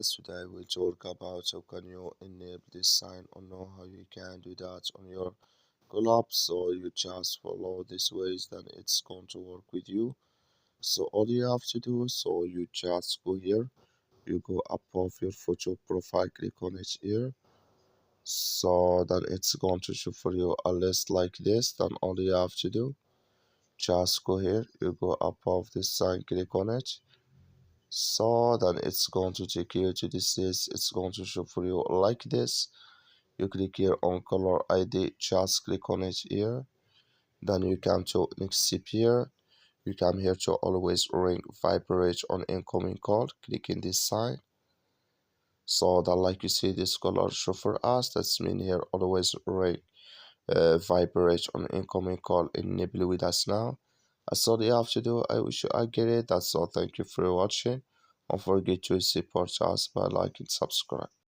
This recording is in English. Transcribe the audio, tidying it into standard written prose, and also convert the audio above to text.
Today we talk about how can you enable this sign or know how you can do that on your CallApp. So you just follow these ways, then it's going to work with you. So all you have to do, so you just go here, you go above your photo profile, click on it here. So then it's going to show for you a list like this. Then all you have to do, just go here, you go above this sign, click on it. So then it's going to take you to this list. It's going to show for you like this. You click here on color ID, just click on it here. Then you come to next step here. You come here to always ring vibrate on incoming call. Click in this sign. So that like you see this color show for us. That's mean here always ring vibrate on incoming call. Enable with us now. That's all you have to do. I wish you I get it. That's all. Thank you for watching. Don't forget to support us by liking, subscribe.